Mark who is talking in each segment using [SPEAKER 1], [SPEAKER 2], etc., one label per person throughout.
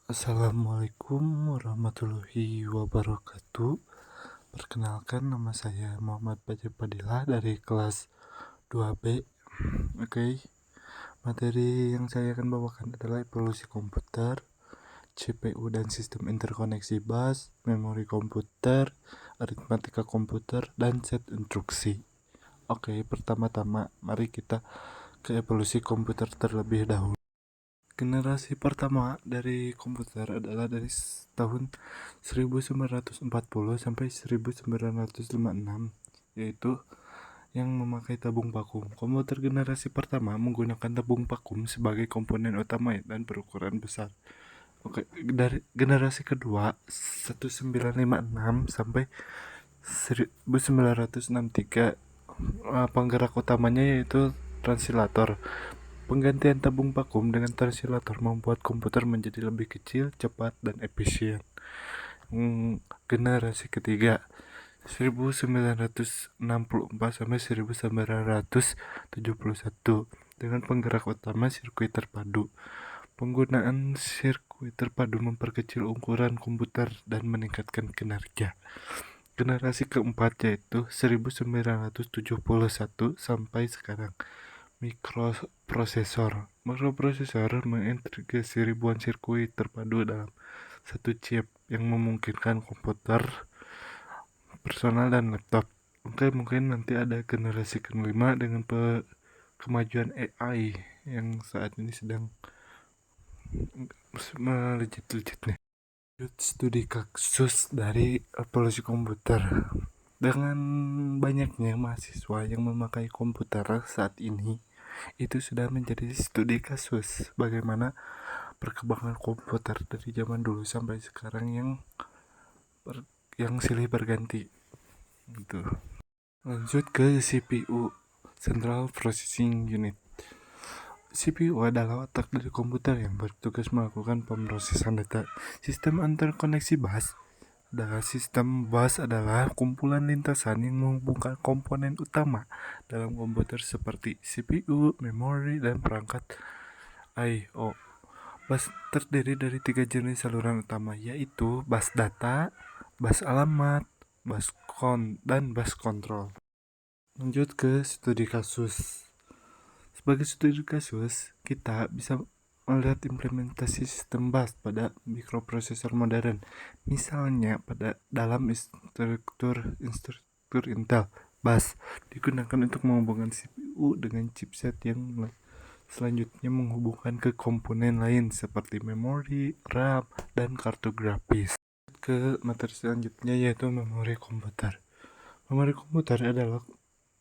[SPEAKER 1] Assalamualaikum warahmatullahi wabarakatuh. Perkenalkan, nama saya Muhammad Fajar Fadilah dari kelas 2B. Oke, materi yang saya akan bawakan adalah evolusi komputer, CPU dan sistem interkoneksi bus, memori komputer, aritmatika komputer, dan set instruksi. Oke, pertama-tama mari kita ke evolusi komputer terlebih dahulu. Generasi pertama dari komputer adalah dari tahun 1940 sampai 1956, yaitu yang memakai tabung vakum. Komputer generasi pertama menggunakan tabung vakum sebagai komponen utama dan berukuran besar. Oke, dari generasi kedua 1956 sampai 1963, penggerak utamanya yaitu transilator. Penggantian tabung vakum dengan transilator membuat komputer menjadi lebih kecil, cepat, dan efisien. Generasi ketiga 1964 sampai 1971 dengan penggerak utama sirkuit terpadu. Penggunaan sirkuit terpadu memperkecil ukuran komputer dan meningkatkan kinerja. Generasi keempat yaitu 1971 sampai sekarang. Mikroprosesor mengintegrasi ribuan sirkuit terpadu dalam satu chip yang memungkinkan komputer personal dan laptop. Oke, mungkin nanti ada generasi kelima dengan kemajuan AI yang saat ini sedang melejit-lejit nih. Studi kasus dari evolusi komputer. Dengan banyaknya mahasiswa yang memakai komputer saat ini, itu sudah menjadi studi kasus bagaimana perkembangan komputer dari zaman dulu sampai sekarang yang silih berganti gitu. Lanjut ke CPU, Central Processing Unit. CPU adalah otak dari komputer yang bertugas melakukan pemrosesan data. Sistem interkoneksi bus adalah kumpulan lintasan yang menghubungkan komponen utama dalam komputer seperti CPU, memori, dan perangkat I/O. Bus terdiri dari 3 jenis saluran utama, yaitu bus data, bus alamat, dan bus kontrol. Lanjut ke studi kasus. Sebagai studi kasus, kita bisa melihat implementasi sistem bus pada mikroprosesor modern. Misalnya dalam struktur Intel, bus digunakan untuk menghubungkan CPU dengan chipset yang selanjutnya menghubungkan ke komponen lain seperti memori, RAM, dan kartu grafis. Ke materi selanjutnya yaitu memori komputer. Memori komputer adalah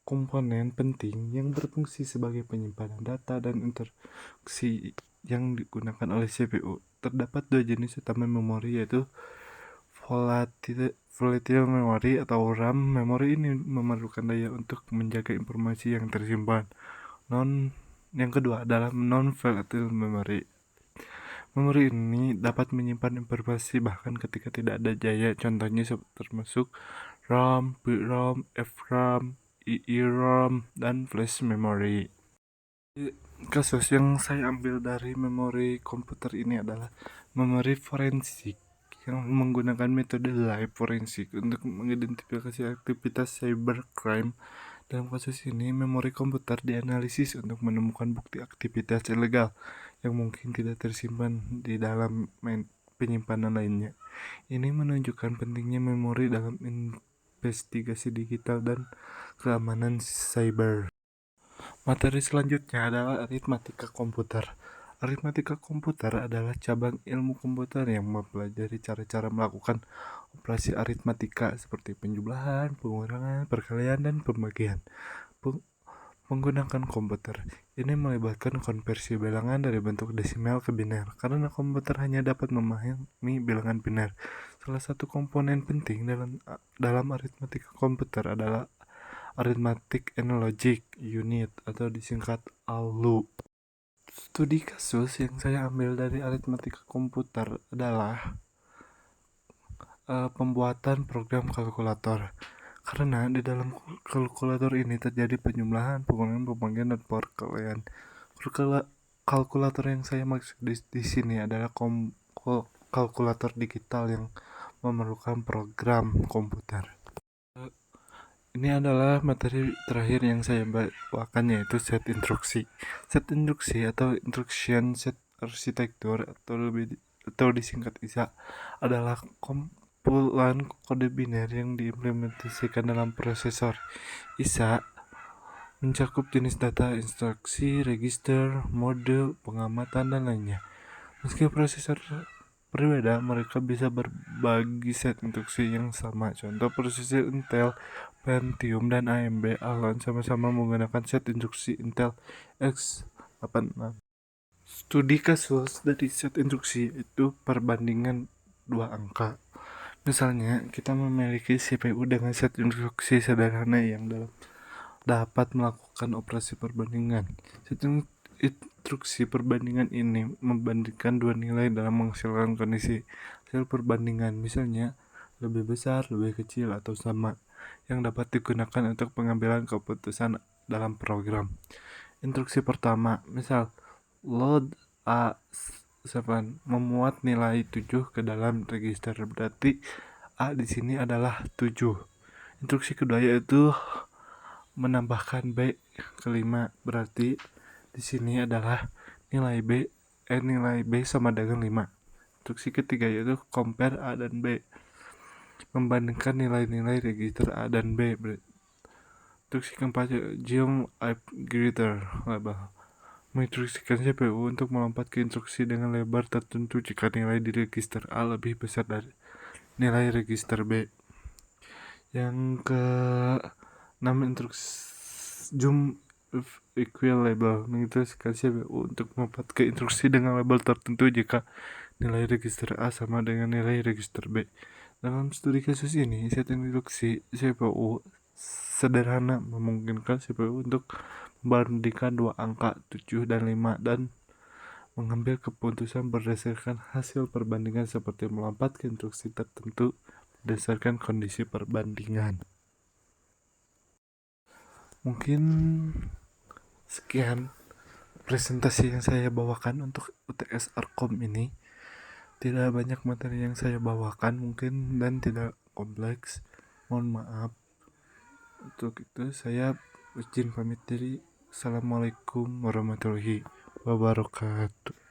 [SPEAKER 1] komponen penting yang berfungsi sebagai penyimpanan data dan instruksi yang digunakan oleh CPU. Terdapat 2 jenis utama memori, yaitu volatile memory atau RAM. Memori ini memerlukan daya untuk menjaga informasi yang tersimpan. Yang kedua adalah non-volatile memory. Memori ini dapat menyimpan informasi bahkan ketika tidak ada daya. Contohnya termasuk RAM, VRAM, FRAM, EEROM, dan flash memory. Kasus yang saya ambil dari memori komputer ini adalah memori forensik yang menggunakan metode live forensik untuk mengidentifikasi aktivitas cybercrime. Dalam kasus ini, memori komputer dianalisis untuk menemukan bukti aktivitas ilegal yang mungkin tidak tersimpan di dalam penyimpanan lainnya. Ini menunjukkan pentingnya memori dalam investigasi digital dan keamanan cyber. Materi selanjutnya adalah aritmatika komputer. Aritmatika komputer adalah cabang ilmu komputer yang mempelajari cara-cara melakukan operasi aritmatika seperti penjumlahan, pengurangan, perkalian, dan pembagian menggunakan komputer. Ini melibatkan konversi bilangan dari bentuk desimal ke biner, karena komputer hanya dapat memahami bilangan biner. Salah satu komponen penting dalam aritmatika komputer adalah Arithmetic and Logic Unit atau disingkat ALU. Studi kasus yang saya ambil dari aritmatika komputer adalah pembuatan program kalkulator. Karena di dalam kalkulator ini terjadi penjumlahan, pengurangan, pembagian, dan perkalian. Kalkulator yang saya maksud di sini adalah kalkulator digital yang memerlukan program komputer. Ini adalah materi terakhir yang saya bawakan, yaitu set instruksi. Set instruksi atau instruction set arsitektur atau disingkat ISA adalah kumpulan kode biner yang diimplementasikan dalam prosesor. ISA mencakup jenis data, instruksi, register, mode, pengamatan, dan lainnya. Meski prosesor berbeda, mereka bisa berbagi set instruksi yang sama. Contoh, prosesor Intel Pentium dan AMD Athlon sama-sama menggunakan set instruksi Intel x86. Studi kasus dari set instruksi itu perbandingan dua angka. Misalnya, kita memiliki CPU dengan set instruksi sederhana yang dapat melakukan operasi perbandingan. Set instruksi perbandingan ini membandingkan dua nilai dalam menghasilkan kondisi hasil perbandingan, misalnya lebih besar, lebih kecil, atau sama, yang dapat digunakan untuk pengambilan keputusan dalam program. Instruksi pertama, misal load A7 memuat nilai 7 ke dalam register, berarti A di sini adalah 7. Instruksi kedua yaitu menambahkan B ke 5, berarti di sini adalah nilai B sama dengan 5. Instruksi ketiga yaitu compare A dan B, membandingkan nilai-nilai register A dan B. Instruksi keempat geom upgrader label, menginstruksikan CPU untuk melompat ke instruksi dengan lebar tertentu jika nilai di register A lebih besar dari nilai register B. Yang ke-6 instruksi zoom equal label, menginstruksikan CPU untuk melompat ke instruksi dengan label tertentu jika nilai register A sama dengan nilai register B. Dalam studi kasus ini, set instruksi CPU sederhana memungkinkan CPU untuk membandingkan dua angka 7 dan 5 dan mengambil keputusan berdasarkan hasil perbandingan seperti melompat ke instruksi tertentu berdasarkan kondisi perbandingan. Mungkin sekian presentasi yang saya bawakan untuk UTS Arkom ini. Tidak banyak materi yang saya bawakan mungkin dan tidak kompleks. Mohon maaf. Untuk itu saya izin pamit diri. Assalamualaikum warahmatullahi wabarakatuh.